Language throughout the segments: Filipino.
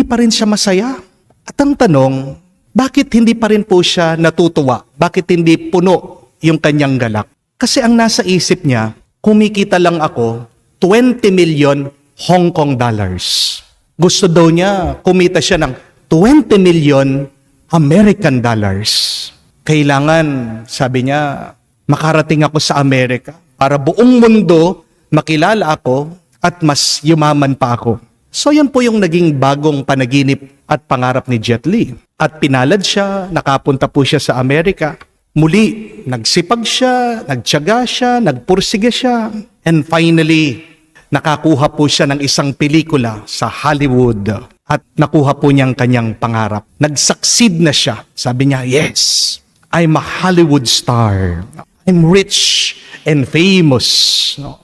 pa rin siya masaya. At ang tanong, bakit hindi pa rin po siya natutuwa? Bakit hindi puno yung kanyang galak? Kasi ang nasa isip niya, kumikita lang ako 20 million Hong Kong dollars. Gusto daw niya, kumita siya ng 20 million American dollars. Kailangan, sabi niya, makarating ako sa Amerika para buong mundo makilala ako at mas yumaman pa ako. So yan po yung naging bagong panaginip at pangarap ni Jet Li. At pinalad siya, nakapunta po siya sa Amerika. Muli, nagsipag siya, nagtiyaga siya, nagpursige siya. And finally, nakakuha po siya ng isang pelikula sa Hollywood. At nakuha po niyang kanyang pangarap. Nag-succeed na siya. Sabi niya, yes, I'm a Hollywood star. I'm rich and famous.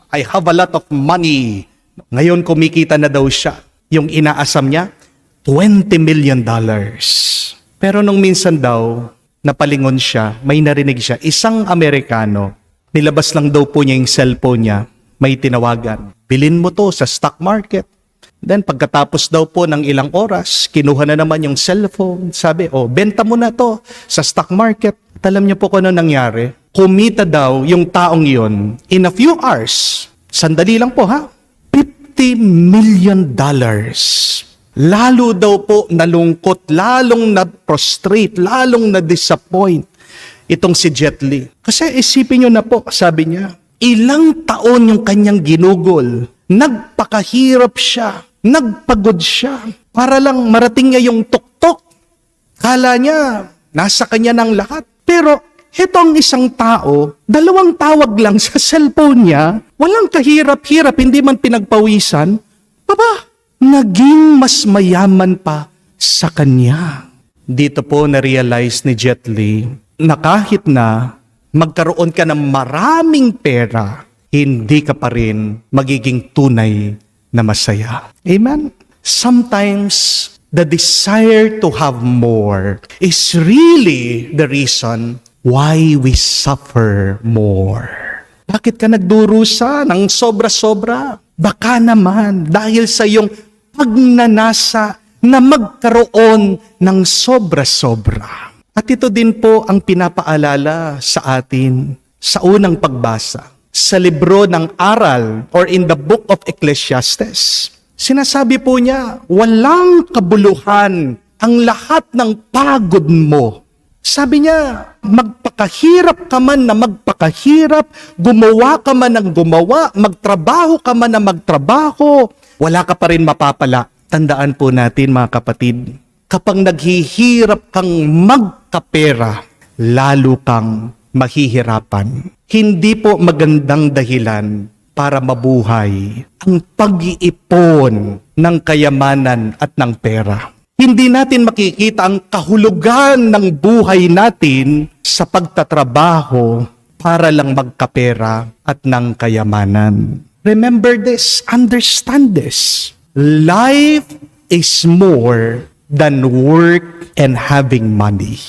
I have a lot of money. Ngayon kumikita na daw siya. Yung inaasam niya, $20 million. Pero nung minsan daw, napalingon siya, may narinig siya, isang Amerikano, nilabas lang daw po niya yung cellphone niya, may tinawagan, bilhin mo to sa stock market. Then pagkatapos daw po ng ilang oras, kinuha na naman yung cellphone, sabi, benta mo na to sa stock market. At alam niyo po kung ano nangyari? Kumita daw yung taong yon in a few hours, sandali lang po ha, $50 million. Lalo daw po nalungkot, lalong na-prostrate, lalong na-disappoint itong si Jet Li. Kasi isipin nyo na po, sabi niya, ilang taon yung kanyang ginugol. Nagpakahirap siya, nagpagod siya, para lang marating niya yung tuktok. Kala niya, nasa kanya ng lahat. Pero itong isang tao, 2 tawag lang sa cellphone niya, walang kahirap-hirap, hindi man pinagpawisan, naging mas mayaman pa sa kanya. Dito po na-realize ni Jet Li na kahit na magkaroon ka ng maraming pera, hindi ka pa rin magiging tunay na masaya. Amen? Sometimes, the desire to have more is really the reason why we suffer more. Bakit ka nagdurusa ng sobra-sobra? Baka naman dahil sa iyong pagnanasa na magkaroon ng sobra-sobra. At ito din po ang pinapaalala sa atin sa unang pagbasa sa libro ng aral or in the book of Ecclesiastes. Sinasabi po niya, walang kabuluhan ang lahat ng pagod mo. Sabi niya, magpakahirap ka man na magpakahirap, gumawa ka man ng gumawa, magtrabaho ka man na magtrabaho, wala ka pa rin mapapala. Tandaan po natin mga kapatid, kapag naghihirap kang magkapera, lalo kang mahihirapan. Hindi po magandang dahilan para mabuhay ang pag-iipon ng kayamanan at ng pera. Hindi natin makikita ang kahulugan ng buhay natin sa pagtatrabaho para lang magkapera at ng kayamanan. Remember this, understand this. Life is more than work and having money.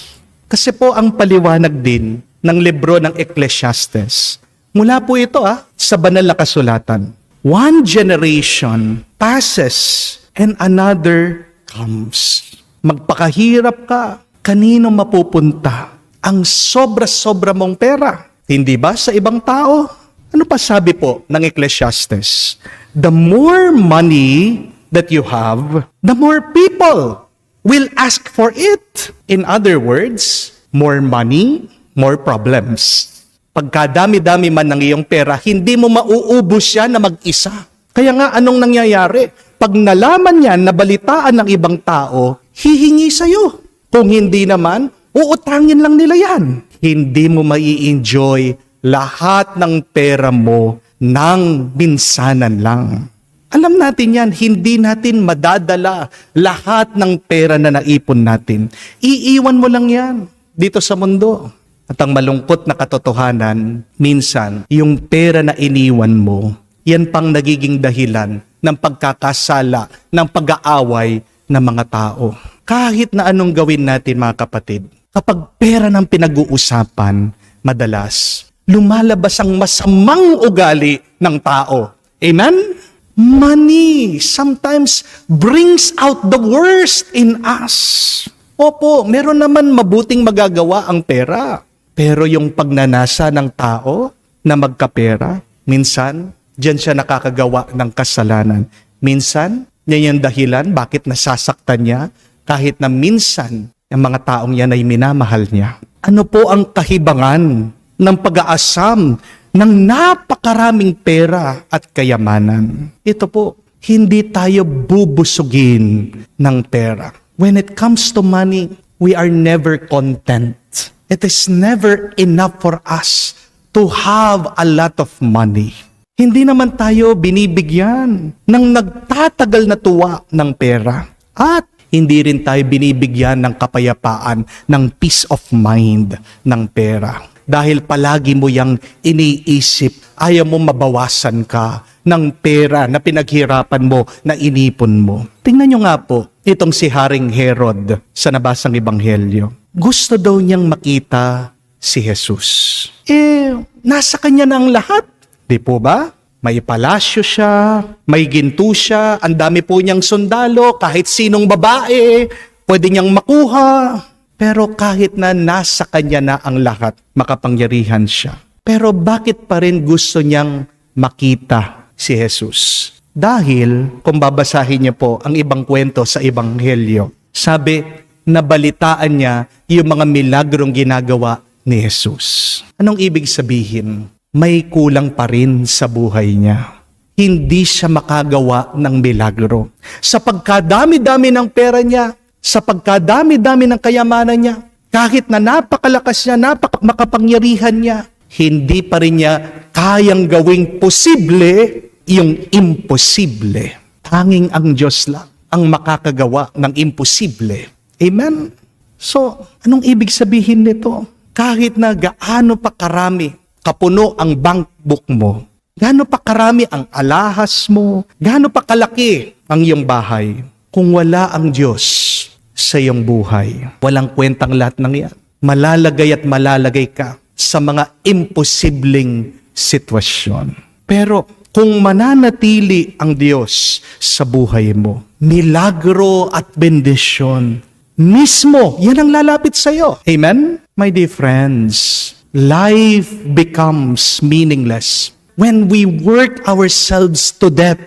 Kasi po ang paliwanag din ng libro ng Ecclesiastes. Mula po ito sa banal na kasulatan. One generation passes and another comes. Magpakahirap ka, kanino mapupunta ang sobra-sobra mong pera? Hindi ba sa ibang tao? Ano pa sabi po ng Ecclesiastes? The more money that you have, the more people will ask for it. In other words, more money, more problems. Pagkadami-dami man ng iyong pera, hindi mo mauubos yan na mag-isa. Kaya nga, anong nangyayari? Pag nalaman yan, nabalitaan ng ibang tao, hihingi sa'yo. Kung hindi naman, uutangin lang nila yan. Hindi mo mai-enjoy lahat ng pera mo ng minsanan lang. Alam natin yan, hindi natin madadala lahat ng pera na naipon natin. Iiwan mo lang yan dito sa mundo. At ang malungkot na katotohanan, minsan, yung pera na iniwan mo, yan pang nagiging dahilan ng pagkakasala, ng pag-aaway ng mga tao. Kahit na anong gawin natin mga kapatid, kapag pera ng pinag-uusapan, madalas, lumalabas ang masamang ugali ng tao. Amen? Money sometimes brings out the worst in us. Opo, meron naman mabuting magagawa ang pera. Pero yung pagnanasa ng tao na magkapera, minsan, diyan siya nakakagawa ng kasalanan. Minsan, yan yung dahilan bakit nasasaktan niya, kahit na minsan, ang mga taong yan ay minamahal niya. Ano po ang kahibangan ng pag-aasam ng napakaraming pera at kayamanan? Ito po, hindi tayo bubusugin ng pera. When it comes to money, we are never content. It is never enough for us to have a lot of money. Hindi naman tayo binibigyan ng nagtatagal na tuwa ng pera. At hindi rin tayo binibigyan ng kapayapaan, ng peace of mind ng pera. Dahil palagi mo yang iniisip, ayaw mo mabawasan ka ng pera na pinaghirapan mo, na inipon mo. Tingnan nyo nga po, itong si Haring Herod sa nabasang ebanghelyo. Gusto daw niyang makita si Jesus. Nasa kanya na ang lahat. Di po ba? May palasyo siya, may ginto siya, ang dami po niyang sundalo, kahit sinong babae, pwede niyang makuha. Pero kahit na nasa kanya na ang lahat, makapangyarihan siya. Pero bakit pa rin gusto niyang makita si Jesus? Dahil, kung babasahin niyo po ang ibang kwento sa Ebanghelyo, sabi, nabalitaan niya yung mga milagrong ginagawa ni Jesus. Anong ibig sabihin? May kulang pa rin sa buhay niya. Hindi siya makagawa ng milagro. Sa pagkadami-dami ng pera niya, sa pagkadami-dami ng kayamanan niya, kahit na napakalakas niya, makapangyarihan niya, hindi pa rin niya kayang gawing posible yung imposible. Tanging ang Diyos lang ang makakagawa ng imposible. Amen? So, anong ibig sabihin nito? Kahit na gaano pa karami kapuno ang bank book mo, gaano pa karami ang alahas mo, gaano pa kalaki ang iyong bahay, kung wala ang Diyos sa iyong buhay, walang kwentang lahat ng yan. Malalagay at malalagay ka sa mga imposibleng sitwasyon. Pero kung mananatili ang Diyos sa buhay mo, milagro at bendisyon mismo, yan ang lalapit sa iyo. Amen? My dear friends, life becomes meaningless when we work ourselves to death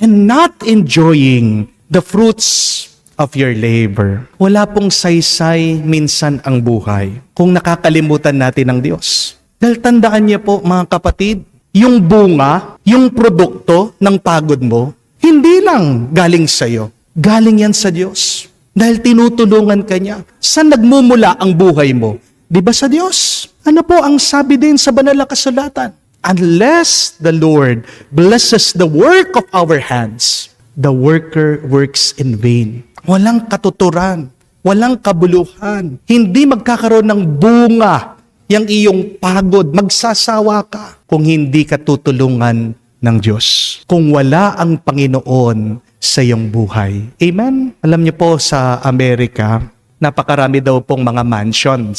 and not enjoying the fruits of your labor. Wala pong saysay minsan ang buhay kung nakakalimutan natin ang Diyos. Dahil tandaan niyo po mga kapatid, yung bunga, yung produkto ng pagod mo, hindi lang galing sa iyo, galing yan sa Diyos. Dahil tinutulungan ka niya. Saan nagmumula ang buhay mo? Di ba sa Diyos? Ano po ang sabi din sa banal na kasulatan? Unless the Lord blesses the work of our hands, the worker works in vain. Walang katuturan, walang kabuluhan. Hindi magkakaroon ng bunga yang iyong pagod. Magsasawa ka kung hindi ka tutulungan ng Diyos. Kung wala ang Panginoon sa iyong buhay. Amen? Alam niyo po sa Amerika, napakarami daw pong mga mansions.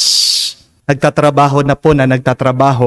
Nagtatrabaho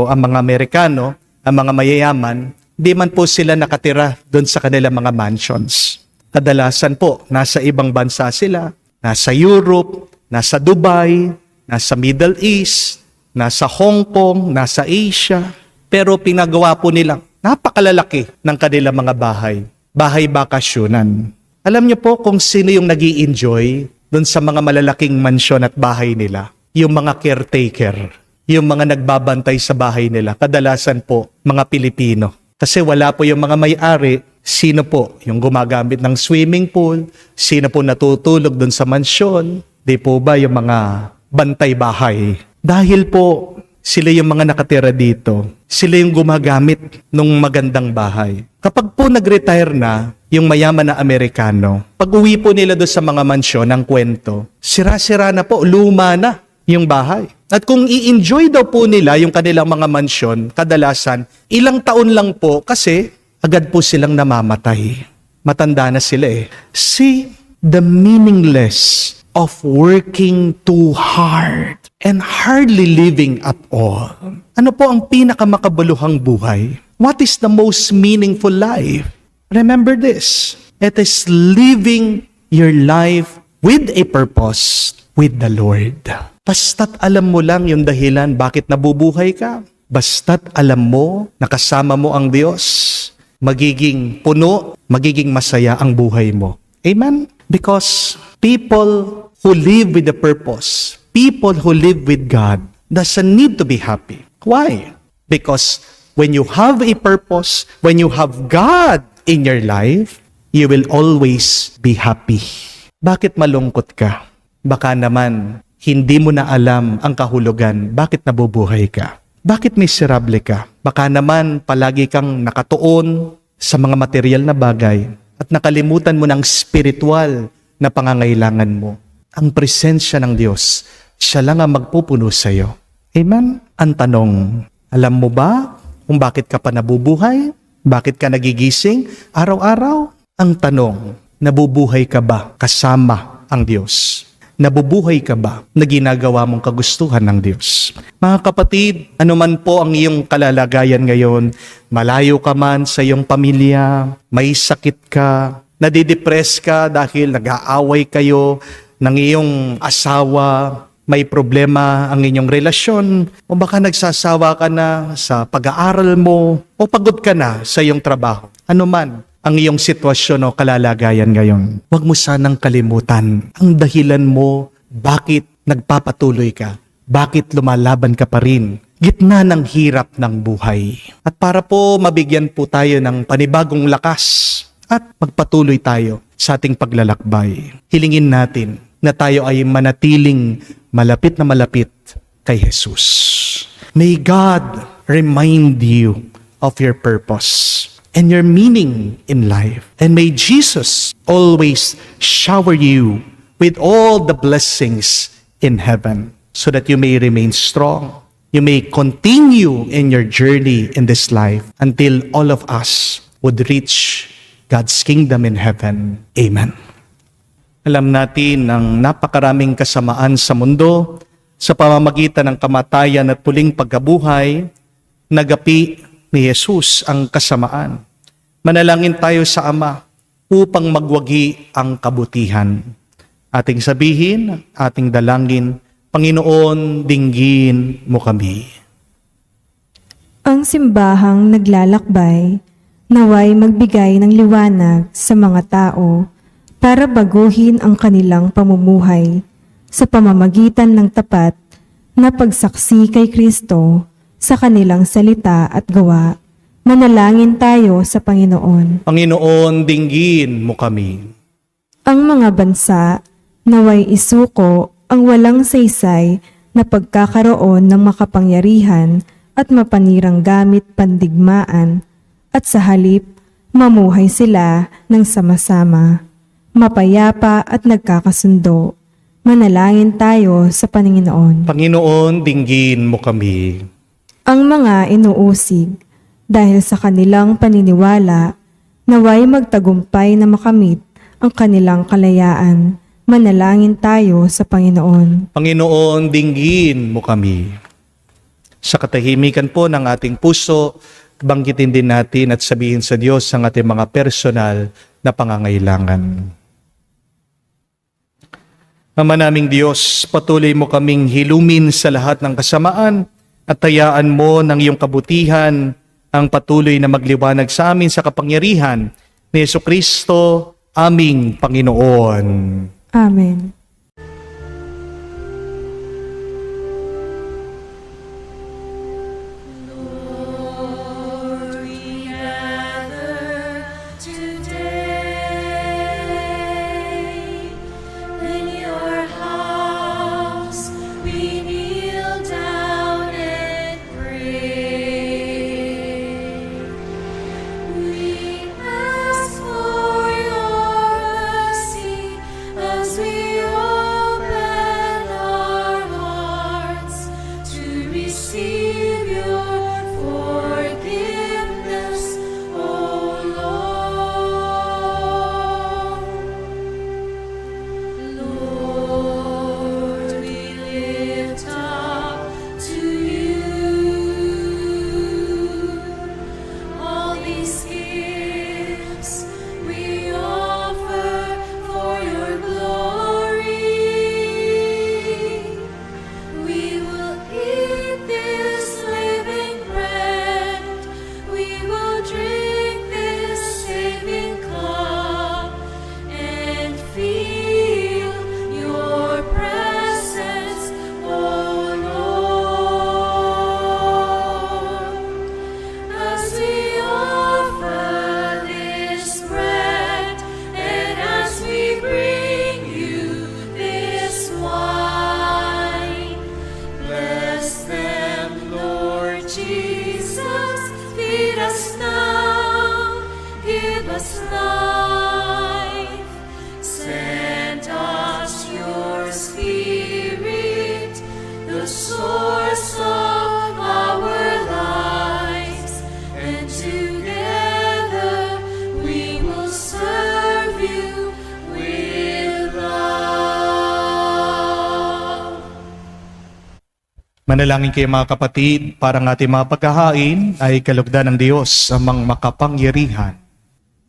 ang mga Amerikano, ang mga mayayaman, di man po sila nakatira doon sa kanilang mga mansions. Kadalasan po, nasa ibang bansa sila, nasa Europe, nasa Dubai, nasa Middle East, nasa Hong Kong, nasa Asia. Pero pinagawa po nilang napakalalaki ng kanilang mga bahay. Bahay bakasyonan. Alam niyo po kung sino yung nag-i-enjoy doon sa mga malalaking mansyon at bahay nila? Yung mga caretaker, yung mga nagbabantay sa bahay nila, kadalasan po mga Pilipino. Kasi wala po yung mga may-ari, sino po yung gumagamit ng swimming pool, sino po natutulog doon sa mansyon, di po ba yung mga bantay bahay. Dahil po sila yung mga nakatira dito, sila yung gumagamit ng magandang bahay. Kapag po nag-retire na, yung mayaman na Amerikano, pag uwi po nila doon sa mga mansyon, ang kwento, sira-sira na po, luma na yung bahay. At kung i-enjoy daw po nila yung kanilang mga mansyon, kadalasan, ilang taon lang po kasi agad po silang namamatay. Matanda na sila eh. See, the meaningless of working too hard and hardly living at all. Ano po ang pinakamakabaluhang buhay? What is the most meaningful life? Remember this. It is living your life with a purpose with the Lord. Basta't alam mo lang yung dahilan bakit nabubuhay ka. Basta't alam mo na kasama mo ang Diyos, magiging puno, magiging masaya ang buhay mo. Amen? Because people who live with a purpose, people who live with God, doesn't need to be happy. Why? Because when you have a purpose, when you have God in your life, you will always be happy. Bakit malungkot ka? Baka naman, hindi mo na alam ang kahulugan. Bakit nabubuhay ka? Bakit miserable ka? Baka naman, palagi kang nakatuon sa mga material na bagay at nakalimutan mo ng spiritual na pangangailangan mo. Ang presensya ng Diyos, siya lang ang magpupuno sa iyo. Amen? Ang tanong, alam mo ba kung bakit ka pa nabubuhay? Bakit ka nagigising araw-araw? Ang tanong, nabubuhay ka ba kasama ang Diyos? Nabubuhay ka ba na ginagawa mong kagustuhan ng Diyos? Mga kapatid, anuman po ang iyong kalalagayan ngayon, malayo ka man sa iyong pamilya, may sakit ka, nadidepress ka dahil nag-aaway kayo ng iyong asawa, may problema ang inyong relasyon, o baka nagsasawa ka na sa pag-aaral mo, o pagod ka na sa iyong trabaho. Ano man ang iyong sitwasyon o kalalagayan ngayon, huwag mo sanang kalimutan ang dahilan mo bakit nagpapatuloy ka, bakit lumalaban ka pa rin, gitna ng hirap ng buhay. At para po mabigyan po tayo ng panibagong lakas at magpatuloy tayo sa ating paglalakbay, hilingin natin na tayo ay manatiling malapit na malapit kay Jesus. May God remind you of your purpose and your meaning in life. And may Jesus always shower you with all the blessings in heaven so that you may remain strong. You may continue in your journey in this life until all of us would reach God's kingdom in heaven. Amen. Alam natin ang napakaraming kasamaan sa mundo sa pamamagitan ng kamatayan at muling pagkabuhay, nagapi ni Jesus ang kasamaan. Manalangin tayo sa Ama upang magwagi ang kabutihan. Ating sabihin, ating dalangin, Panginoon, dinggin mo kami. Ang simbahang naglalakbay, naway magbigay ng liwanag sa mga tao para baguhin ang kanilang pamumuhay sa pamamagitan ng tapat na pagsaksi kay Kristo sa kanilang salita at gawa. Manalangin tayo sa Panginoon. Panginoon, dinggin mo kami. Ang mga bansa naway isuko ang walang saysay na pagkakaroon ng makapangyarihan at mapanirang gamit pandigmaan at sa halip mamuhay sila ng sama-sama, mapayapa at nagkakasundo. Manalangin tayo sa Panginoon. Panginoon, dinggin mo kami. Ang mga inuusig dahil sa kanilang paniniwala, naway magtagumpay na makamit ang kanilang kalayaan. Manalangin tayo sa Panginoon. Panginoon, dinggin mo kami. Sa katahimikan po ng ating puso, banggitin din natin at sabihin sa Diyos ang ating mga personal na pangangailangan. Ama naming Diyos, patuloy mo kaming hilumin sa lahat ng kasamaan at tayaan mo ng iyong kabutihan ang patuloy na magliwanag sa amin sa kapangyarihan ni Jesucristo, aming Panginoon. Amen. As we Manalangin kayo mga kapatid, para ang ating mga paghahain ay kalugdan ng Diyos amang makapangyarihan.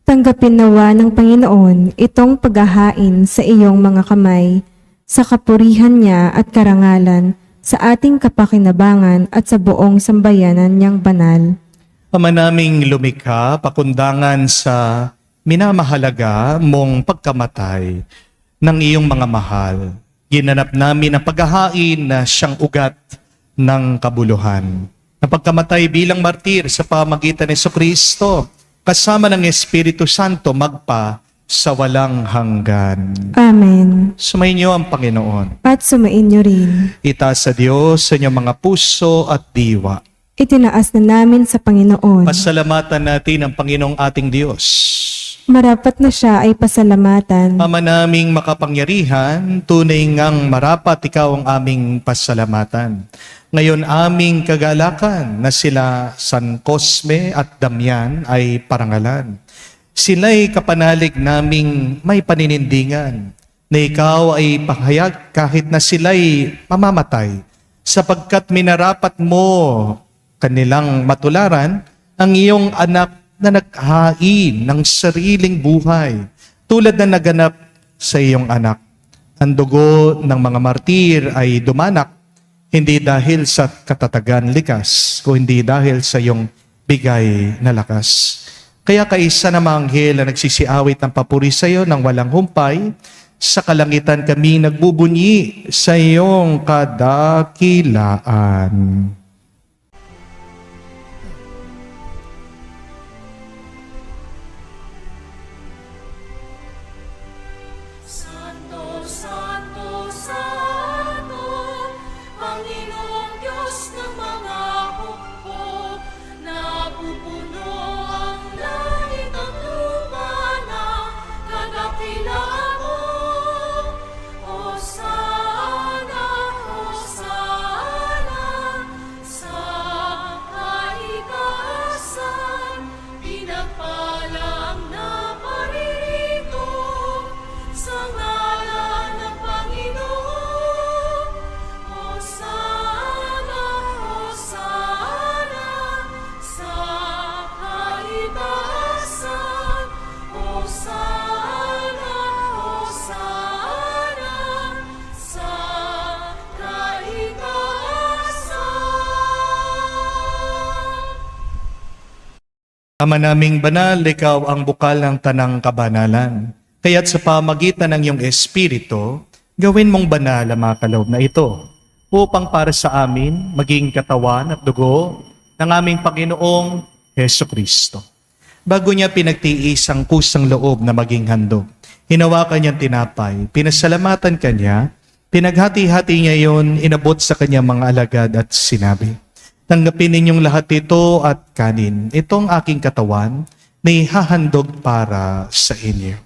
Tanggapin nawa ng Panginoon itong paghahain sa iyong mga kamay, sa kapurihan niya at karangalan, sa ating kapakinabangan at sa buong sambayanan niyang banal. Ama naming lumikha, pakundangan sa minamahalaga mong pagkamatay ng iyong mga mahal. Ginanap namin ang paghahain na siyang ugat ng kabuluhan. Na pagkamatay bilang martir sa pamagitan ni Jesucristo, kasama ng Espiritu Santo magpa sa walang hanggan. Amen. Sumainyo ang Panginoon. At sumain niyo rin. Itaas sa Diyos sa inyong mga puso at diwa. Itinaas na namin sa Panginoon. Pasalamatan natin ang Panginoong ating Diyos. Marapat na siya ay pasalamatan. Ama naming makapangyarihan, tunay ngang marapat ikaw ang aming pasalamatan. Ngayon aming kagalakan na sila San Cosme at Damian ay parangalan. Sila'y kapanalig naming may paninindingan na ikaw ay pahayag kahit na sila'y mamamatay, sapagkat minarapat mo kanilang matularan ang iyong anak na naghain ng sariling buhay, tulad na naganap sa iyong anak. Ang dugo ng mga martir ay dumanak, hindi dahil sa katatagan likas, kundi dahil sa iyong bigay na lakas. Kaya kaisa na mga anghel na nagsisiawit ng papuri sa iyo ng walang humpay, sa kalangitan kami nagbubunyi sa iyong kadakilaan. Santo, Santo, Santo, Panginoong Diyos ng mga hukbo, napupuno ang langit at lupa ng kadakilaan mo. Hosana, Hosana, sa kaitaasan, pinagpala ang naparirito sa ngalan ng Panginoon. Hosana, Hosana, sa kaitaasan. Hosana, Hosana, sa kaitaasan. Ama naming banal, ikaw ang bukal ng tanang kabanalan. Kaya't sa pamagitan ng iyong Espiritu, gawin mong banal ang mga kaloob na ito, upang para sa amin maging katawan at dugo ng aming Panginoong Hesukristo. Bago niya pinagtiis ang kusang loob na maging handog, hinawakan niyang tinapay, pinasalamatan kanya, pinaghati-hati niya yon, inabot sa kanyang mga alagad at sinabi, "Tanggapin ninyong lahat ito at kanin. Itong aking katawan na ihahandog para sa inyo."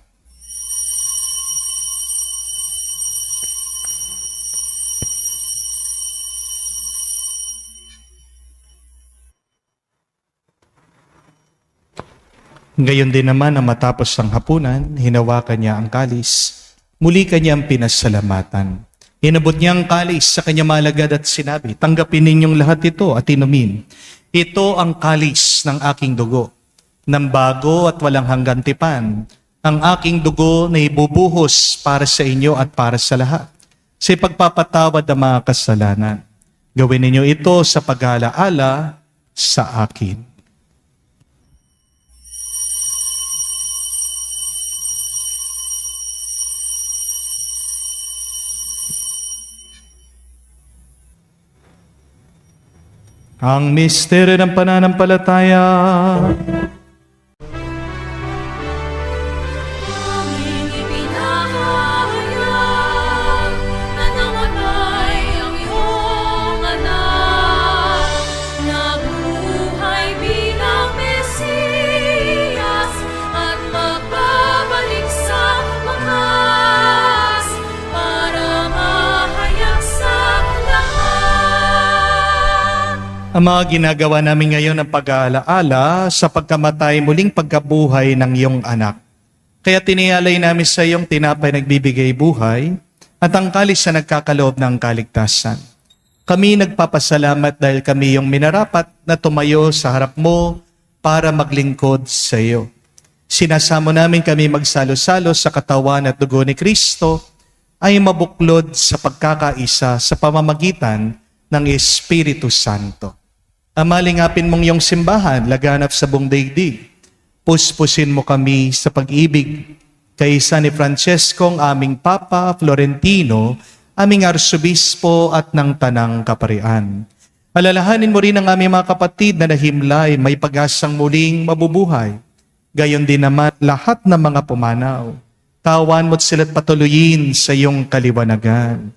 Gayon din naman na matapos ang hapunan, hinawakan niya ang kalis. Muli kanyang pinasalamatan. Inabot niya ang kalis sa kanyang malagad at sinabi, "Tanggapin ninyong lahat ito at inumin. Ito ang kalis ng aking dugo, ng bago at walang hanggang tipan. Ang aking dugo na ibubuhos para sa inyo at para sa lahat, sa pagpapatawad ng mga kasalanan. Gawin ninyo ito sa pag-alaala sa akin." Ang misteryo ng pananampalataya. Aming ipinahayag na namatay ang iyong anak, nabuhay bilang Mesiyas at magbabalik sa wakas para mahayag sa lahat. Ang mga ginagawa namin ngayon ang pag-aalaala sa pagkamatay muling pagkabuhay ng iyong anak. Kaya tinialay namin sa iyong tinapay nagbibigay buhay at ang kalis na nagkakaloob ng kaligtasan. Kami nagpapasalamat dahil kami yung minarapat na tumayo sa harap mo para maglingkod sa iyo. Sinasamo namin kami magsalo-salo sa katawan at dugo ni Kristo ay mabuklod sa pagkakaisa sa pamamagitan ng Espiritu Santo. Amalingapin mong iyong simbahan, laganap sa buong daigdig. Puspusin mo kami sa pag-ibig. Kaisa ni Francesco, ang aming Papa Florentino, aming Arsobispo at ng Tanang Kaparian. Alalahanin mo rin ang aming mga kapatid na nahimlay, may pag-asang muling mabubuhay. Gayon din naman lahat ng mga pumanaw. Kawan mo't sila't patuloyin sa iyong kaliwanagan.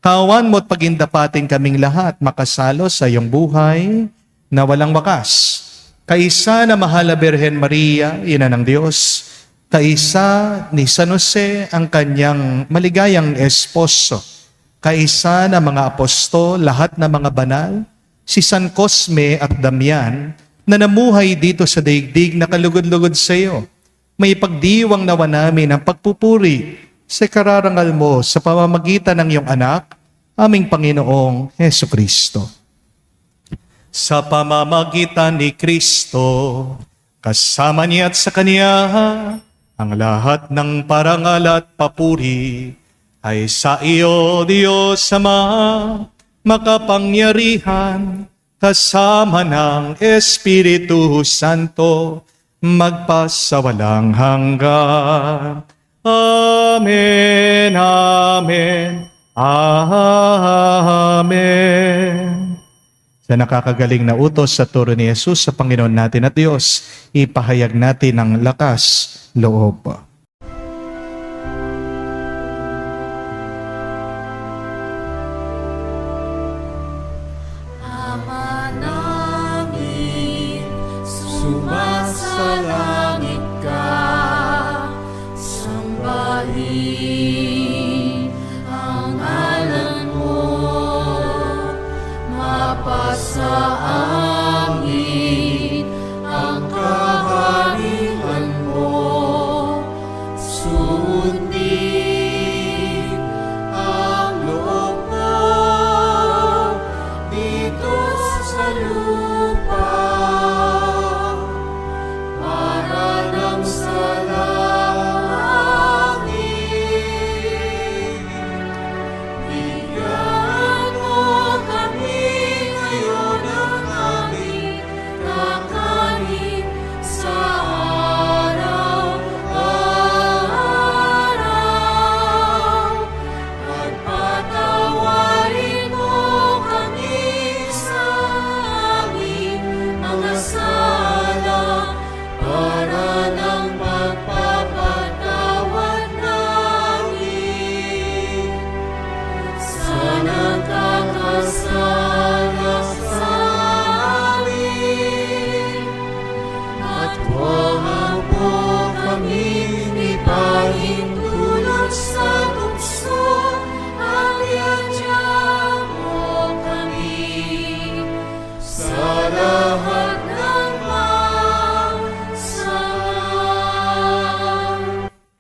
Kawan mo't pagindapatin kaming lahat makasalo sa iyong buhay na walang wakas. Kaisa na mahal na Birhen Maria, ina ng Diyos, kaisa ni San Jose ang kanyang maligayang esposo, kaisa na mga apostol, lahat na mga banal, si San Cosme at Damian na namuhay dito sa daigdig na kalugod-lugod sa iyo. May pagdiwang nawa namin ang pagpupuri sa kararangal mo sa pamamagitan ng iyong anak, aming Panginoong Heso Kristo. Sa pamamagitan ni Kristo, kasama niya at sa Kanya, ang lahat ng parangal at papuri ay sa iyo, Diyos Ama, makapangyarihan, kasama ng Espiritu Santo, magpasawalang hanggan. Amen, amen, amen. Sa nakakagaling na utos sa turo ni Jesus sa Panginoon natin at Diyos, ipahayag natin ang lakas loob. Ama namin, sumasalangit ka, sambahin ang ngalan mo, mapasa amin ang kaharian mo, sundin ang loob mo dito sa lupa para lang sa langit. Bigyan mo kami ngayon ng aming kakanin sa araw-araw, at patawarin mo kami sa aming mga sala para ng pagpapatawad namin sa nagkakasala sa amin. At huwag mo kami ipahintulot sa tukso, at iadya mo kami sa lahat ng masama.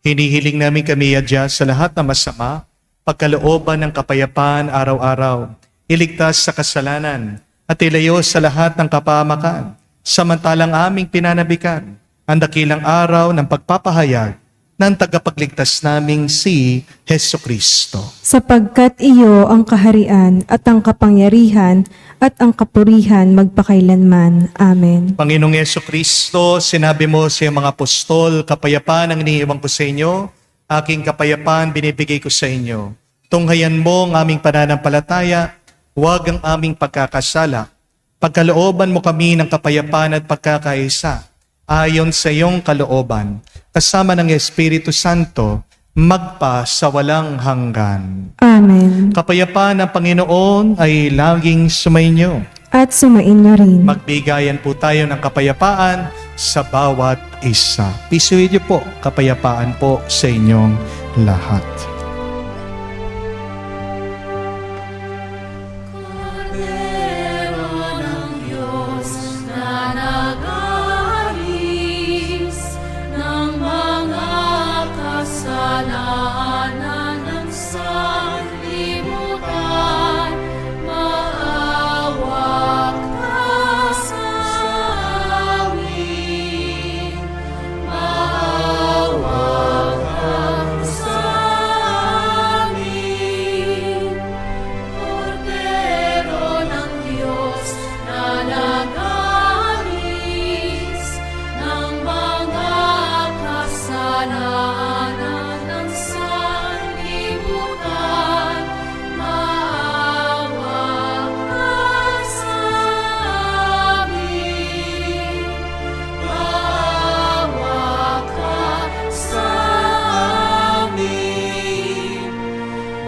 Hinihiling namin kami adya sa lahat ng masama, pagkalooban ng kapayapaan araw-araw, iligtas sa kasalanan, at ilayo sa lahat ng kapahamakan, samantalang aming pinanabikan ang dakilang araw ng pagpapahayag ng tagapagligtas naming si Heso Kristo. Sapagkat iyo ang kaharian at ang kapangyarihan at ang kapurihan magpakailanman. Amen. Panginoong Heso Kristo, sinabi mo sa iyong mga apostol, kapayapaan ang iniiwan ko sa inyo, aking kapayapaan binibigay ko sa inyo. Tunghayan mo ang aming pananampalataya, huwag ang aming pagkakasala. Pagkalooban mo kami ng kapayapaan at pagkakaisa, ayon sa iyong kalooban, kasama ng Espiritu Santo, magpa sa walang hanggan. Amen. Kapayapaan ng Panginoon ay laging sumainyo. At sumainyo rin. Magbigayan po tayo ng kapayapaan sa bawat isa. Pisuhin niyo po, kapayapaan po sa inyong lahat. Kordero ng Diyos na nag-aalis ng mga kasalanan ng sanlibutan,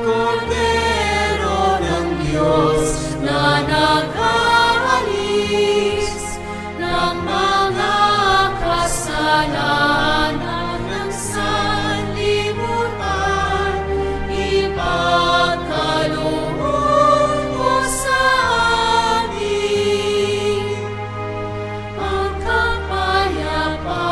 Kordero ng Diyos na nag-aalis ng mga kasalanan ng sanlibutan, ipagkaloob mo sa amin ang kapayapaan.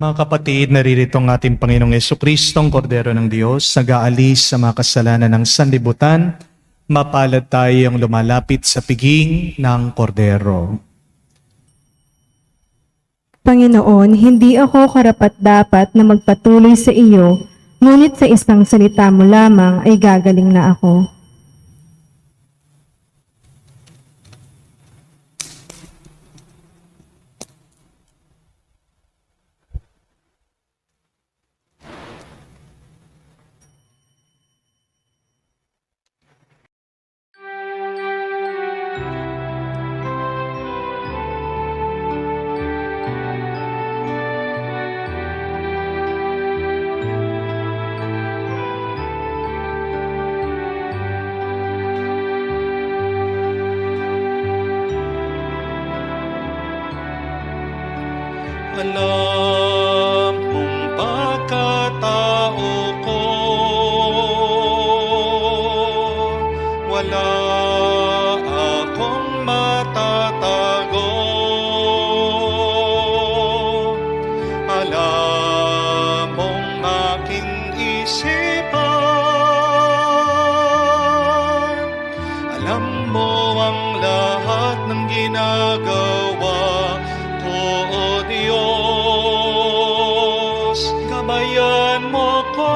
Mga kapatid, naririto ang ating Panginoong Jesucristong Kordero ng Diyos, nag-aalis sa mga kasalanan ng sanlibutan. Mapalad tayong lumalapit sa piging ng Kordero. Panginoon, hindi ako karapat-dapat na magpatuloy sa iyo, ngunit sa isang salita mo lamang ay gagaling na ako. Alam kong pagkatao ko, wala akong matatago. Alam mong aking isipan, alam mo ang lahat ng ginagawa ko, O Diyos. Gabayan mo ko,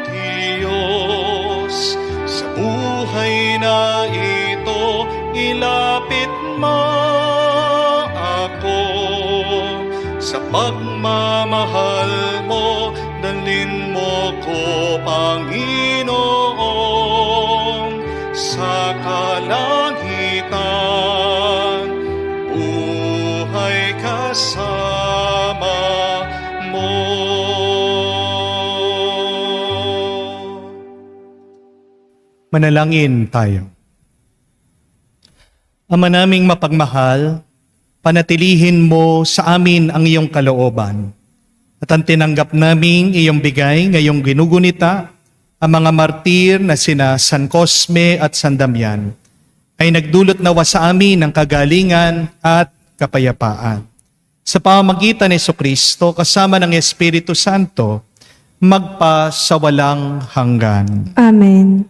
Diyos, sa buhay na ito. Ilapit mo ako sa pagmamahal mo. Dalhin mo ko, Panginoon, sa kalangitan. Buhay kasama mo. Manalangin tayo. Ama naming mapagmahal, panatilihin mo sa amin ang iyong kalooban. At ang tinanggap naming iyong bigay ngayong ginugunita, ang mga martir na sina San Cosme at San Damian, ay nagdulot nawa sa amin ng kagalingan at kapayapaan. Sa pamamagitan ni Jesucristo kasama ng Espiritu Santo, magpa sa walang hanggan. Amen.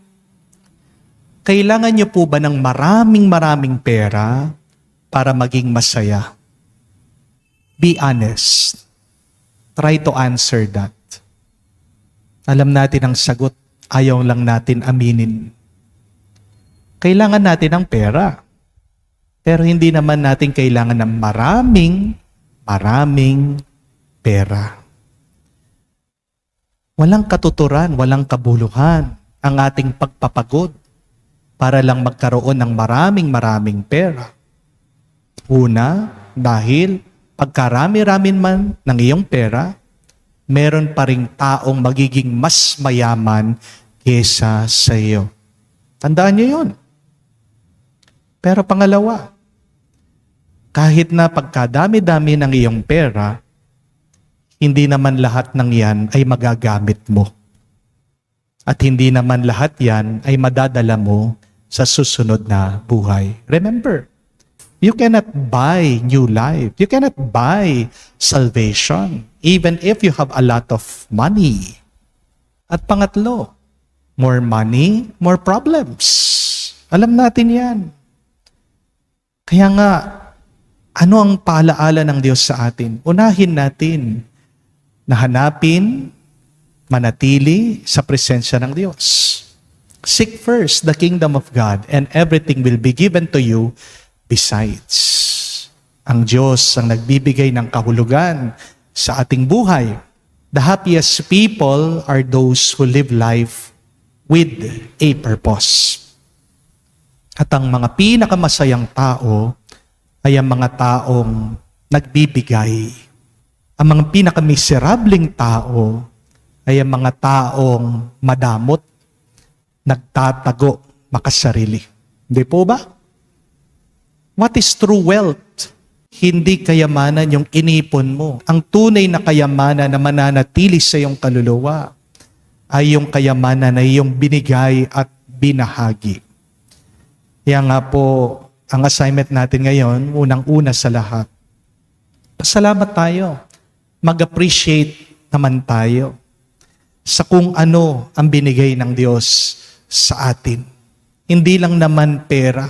Kailangan niyo po ba ng maraming pera para maging masaya? Be honest. Try to answer that. Alam natin ang sagot, ayaw lang natin aminin. Kailangan natin ng pera. Pero hindi naman natin kailangan ng maraming pera. Walang katuturan, walang kabuluhan ang ating pagpapagod para lang magkaroon ng maraming pera. Una, dahil pagkarami-ramin man ng iyong pera, meron pa ring taong magiging mas mayaman kesa sa iyo. Tandaan niyo yun. Pero pangalawa, kahit na pagkadami-dami ng iyong pera, hindi naman lahat ng yan ay magagamit mo. At hindi naman lahat yan ay madadala mo sa susunod na buhay. Remember, you cannot buy new life. You cannot buy salvation, even if you have a lot of money. At pangatlo, more money, more problems. Alam natin yan. Kaya nga, ano ang paalaala ng Diyos sa atin? Unahin natin na hanapin, manatili sa presensya ng Diyos. Seek first the kingdom of God and everything will be given to you besides. Ang Diyos ang nagbibigay ng kahulugan sa ating buhay. The happiest people are those who live life with a purpose. At ang mga pinakamasayang tao ay ang mga taong nagbibigay Ang mga pinakamiserableng tao ay ang mga taong madamot, nagtatago, makasarili. Hindi po ba? What is true wealth? Hindi kayamanan yung inipon mo. Ang tunay na kayamanan na mananatili sa iyong kaluluwa ay yung kayamanan na iyong binigay at binahagi. Kaya nga po, ang assignment natin ngayon, unang-una sa lahat, pasalamat tayo. Mag-appreciate naman tayo sa kung ano ang binigay ng Diyos sa atin. Hindi lang naman pera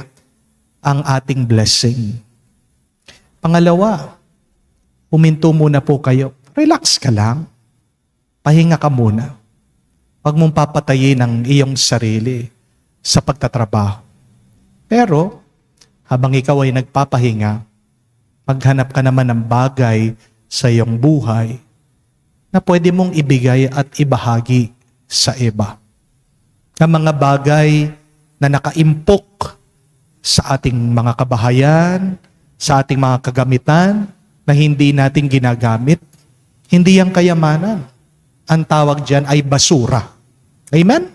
ang ating blessing. Pangalawa, huminto muna po kayo. Relax ka lang. Pahinga ka muna. Huwag mong papatayin ang iyong sarili sa pagtatrabaho. Pero, habang ikaw ay nagpapahinga, maghanap ka naman ng bagay sa iyong buhay na pwede mong ibigay at ibahagi sa iba. Ng mga bagay na nakaimpok sa ating mga kabahayan, sa ating mga kagamitan na hindi natin ginagamit, hindi ang kayamanan. Ang tawag dyan ay basura. Amen?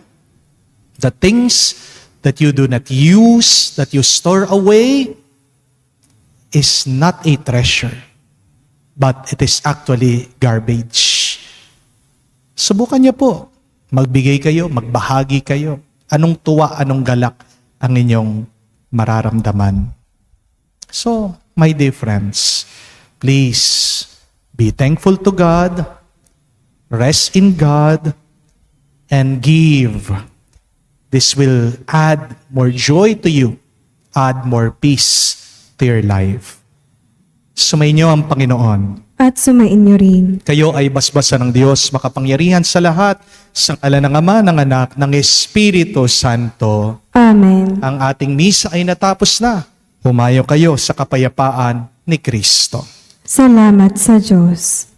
The things that you do not use, that you store away, is not a treasure, but it is actually garbage. Subukan niyo po. Magbigay kayo, magbahagi kayo. Anong tuwa, anong galak ang inyong mararamdaman. So, my dear friends, please be thankful to God, rest in God, and give. This will add more joy to you, add more peace to your life. Sumainyo ang Panginoon. At sumain niyo rin. Kayo ay basbasan ng Diyos, makapangyarihan sa lahat, sa ngalan ng Ama, ng Anak, ng Espiritu Santo. Amen. Ang ating misa ay natapos na. Humayo kayo sa kapayapaan ni Kristo. Salamat sa Diyos.